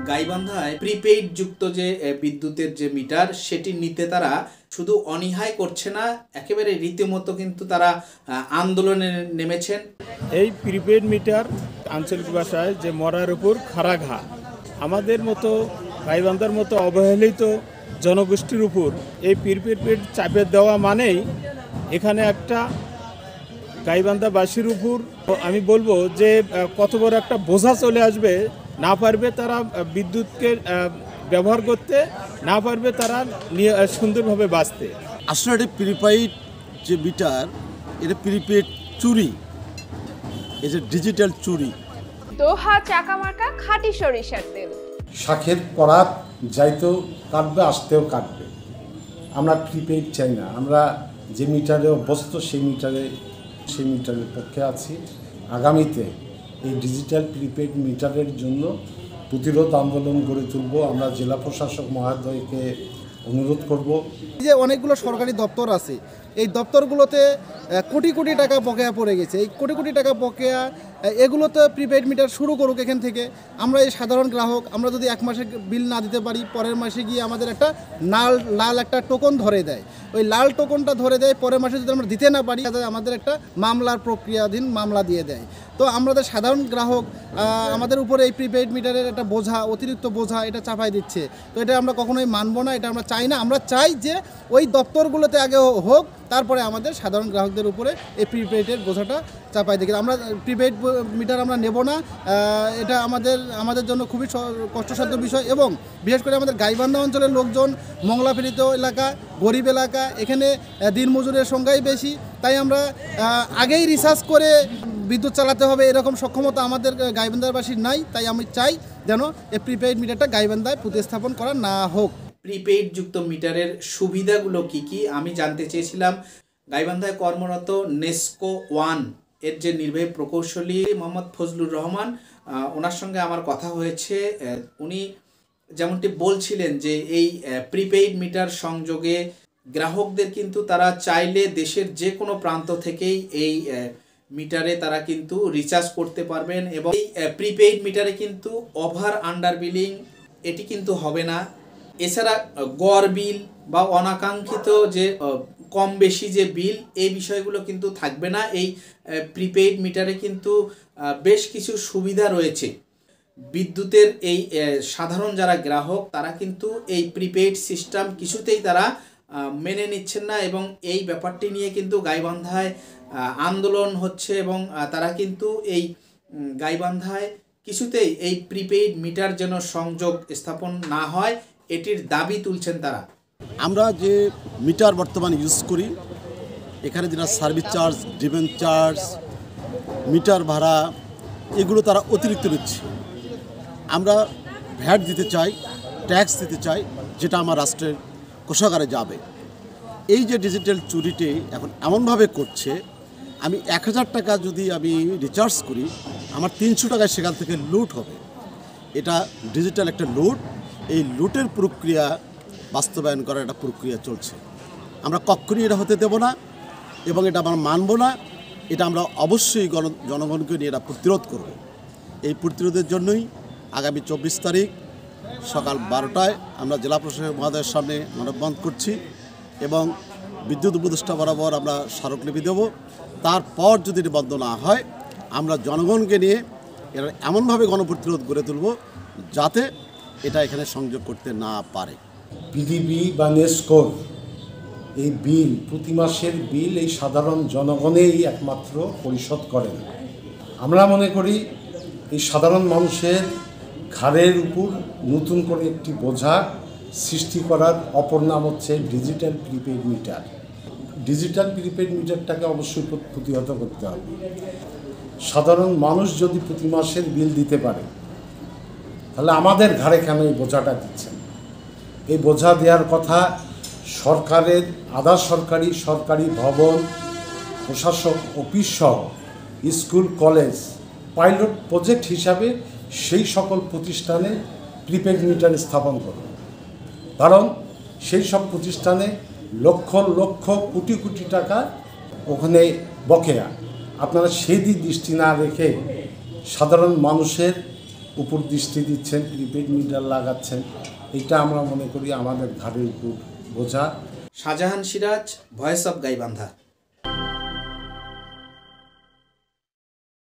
গাইবান্ধায় prepaid যুক্ত যে বিদ্যুতের যে মিটার সেটি নিতে তারা শুধু অনীহাই করছে না, একেবারে রীতিমতো কিন্তু তারা আন্দোলনে নেমেছেন। এই প্রিপেইড মিটার আঞ্চলিক ভাষায় যে মরার উপর খাড়া ঘা, আমাদের মতো গাইবান্ধার মতো অবহেলিত জনগোষ্ঠীর উপর এই প্রিপেইড চাপে দেওয়া মানেই এখানে একটা গাইবান্ধাবাসীর উপর আমি বলবো যে কত বড় একটা বোঝা চলে আসবে। না পারবে তারা বিদ্যুৎকে ব্যবহার করতে, না পারবে তারা সুন্দরভাবে বাঁচতে। আসলে এটা প্রিপেইড যে মিটার, এটা প্রিপেইড চুরি, এই যে ডিজিটাল চুরি। দোহা চাকামার্কা খাঁটি সরিষার তেল, শাখের করাত যাইতেও কাটবে, আসতেও কাটবে। আমরা প্রিপেইড চাই না, আমরা যে মিটারে অভ্যস্ত সেই মিটারের পক্ষে আছি। আগামীতে এই ডিজিটাল প্রিপেইড মিটারের জন্য প্রতিরোধ আন্দোলন গড়ে তুলব। আমরা জেলা প্রশাসক মহোদয়কে অনুরোধ করব। যে অনেকগুলো সরকারি দপ্তর আছে, এই দপ্তরগুলোতে কোটি কোটি টাকা বকেয়া পড়ে গেছে। এই কোটি কোটি টাকা বকেয়া এগুলোতে প্রিপেইড মিটার শুরু করুক এখান থেকে। আমরা এই সাধারণ গ্রাহক, আমরা যদি এক মাসে বিল না দিতে পারি, পরের মাসে গিয়ে আমাদের একটা লাল একটা টোকন ধরে দেয়। ওই লাল টোকনটা ধরে দেয়, পরের মাসে যদি আমরা দিতে না পারি আমাদের একটা মামলার প্রক্রিয়াধীন মামলা দিয়ে দেয়। তো আমাদের সাধারণ গ্রাহক আমাদের উপরে এই প্রিপেইড মিটারের একটা বোঝা, অতিরিক্ত বোঝা এটা চাপাই দিচ্ছে। তো এটা আমরা কখনোই মানব না, এটা আমরা চাই না। আমরা চাই যে ওই দপ্তরগুলোতে আগে হোক, তারপরে আমাদের সাধারণ গ্রাহকদের উপরে এই প্রিপেইডের বোঝাটা চাপাই দেখি। আমরা প্রিপেইড মিটার আমরা নেব না, এটা আমাদের জন্য খুবই কষ্টসাধ্য বিষয়। এবং বিশেষ করে আমাদের গাইবান্ধা অঞ্চলের লোকজন, মংলাফেরিত এলাকা, গরিব এলাকা, এখানে দিনমজুরের সংখ্যাই বেশি। তাই আমরা আগেই রিসার্চ করে বিদ্যুৎ চালাতে হবে এরকম সক্ষমতা আমাদের গাইবান্ধাবাসীর নাই। তাই আমি চাই যেন এই প্রিপেইড মিটারটা গাইবান্ধায় প্রতিস্থাপন করা না হোক। প্রিপেইড যুক্ত মিটারের সুবিধাগুলো কি আমি জানতে চেয়েছিলাম। গাইবান্ধায় কর্মরত নেসকো ওয়ান এর যে নির্বাহী প্রকৌশলী মোহাম্মদ ফজলুর রহমান, ওনার সঙ্গে আমার কথা হয়েছে। উনি যেমনটি বলছিলেন যে এই প্রিপেইড মিটার সংযোগে গ্রাহকদের কিন্তু তারা চাইলে দেশের যে কোনো প্রান্ত থেকেই এই মিটারে তারা কিন্তু রিচার্জ করতে পারবেন। এবং এই প্রিপেইড মিটারে কিন্তু ওভার আন্ডার বিলিং এটি কিন্তু হবে না। এছাড়া গড় বিল বা অনাকাঙ্ক্ষিত যে কম বেশি যে বিল, এই বিষয়গুলো কিন্তু থাকবে না। এই প্রিপেইড মিটারে কিন্তু বেশ কিছু সুবিধা রয়েছে। বিদ্যুতের এই সাধারণ যারা গ্রাহক তারা কিন্তু এই প্রিপেইড সিস্টেম কিছুতেই তারা মেনে নিচ্ছেন না, এবং এই ব্যাপারটি নিয়ে কিন্তু গাইবান্ধায় আন্দোলন হচ্ছে। এবং তারা কিন্তু এই গাইবান্ধায় কিছুতেই এই প্রিপেইড মিটার যেন সংযোগ স্থাপন না হয় এটির দাবি তুলছেন তারা। আমরা যে মিটার বর্তমানে ইউজ করি, এখানে যেটা সার্ভিস চার্জ, ডিমেন্ট চার্জ, মিটার ভাড়া, এগুলো তারা অতিরিক্ত নিচ্ছে। আমরা ভ্যাট দিতে চাই, ট্যাক্স দিতে চাই, যেটা আমার রাষ্ট্রের কোষাগারে যাবে। এই যে ডিজিটাল চুরিটি এখন এমনভাবে করছে, আমি 1000 টাকা যদি আমি রিচার্জ করি, আমার 300 টাকায় সেখান থেকে লুট হবে। এটা ডিজিটাল একটা লুট। এই লুটের প্রক্রিয়া বাস্তবায়ন করার একটা প্রক্রিয়া চলছে। আমরা কখনই এটা হতে দেব না, এবং এটা আমরা মানব না। এটা আমরা অবশ্যই জনগণকে নিয়ে এটা প্রতিরোধ করব। এই প্রতিরোধের জন্যই আগামী 24 তারিখ সকাল 12টায় আমরা জেলা প্রশাসক মহোদয়ের সামনে মানববন্ধন করছি, এবং বিদ্যুৎ উপদেষ্টা বরাবর আমরা স্মারকলিপি দেব। তারপর যদি এটা বন্ধ না হয়, আমরা জনগণকে নিয়ে এটা এমনভাবে গণপ্রতিরোধ গড়ে তুলব যাতে এটা এখানে সংযোগ করতে না পারে। পিডিবি বা নেসকোর এই বিল, প্রতি মাসের বিল এই সাধারণ জনগণেই একমাত্র পরিশোধ করেন। আমরা মনে করি এই সাধারণ মানুষের ঘাড়ের উপর নতুন করে একটি বোঝা সৃষ্টি করার অপর নাম হচ্ছে digital prepaid meter. Digital prepaid মিটারটাকে অবশ্যই প্রতিহত করতে হবে। সাধারণ মানুষ যদি প্রতি মাসের বিল দিতে পারে, তাহলে আমাদের ঘাড়ে কেন এই বোঝাটা দিচ্ছেন? এই বোঝা দেওয়ার কথা সরকারের, আধা সরকারি, সরকারি ভবন, প্রশাসক অফিস সহ স্কুল, কলেজ পাইলট প্রজেক্ট হিসাবে সেই সকল প্রতিষ্ঠানে প্রিপেইড মিটার স্থাপন করুন। কারণ সেই সব প্রতিষ্ঠানে লক্ষ লক্ষ কোটি কোটি টাকা ওখানে বকেয়া। আপনারা সেই দিক দৃষ্টি না রেখে সাধারণ মানুষের উপর দৃষ্টি দিচ্ছেন, প্রিপেড মিটার লাগাচ্ছেন, এটা আমরা মনে করি আমাদের ঘাড়ের উপর বোঝা। Shahjahan Siraj, voice of Gaibandha.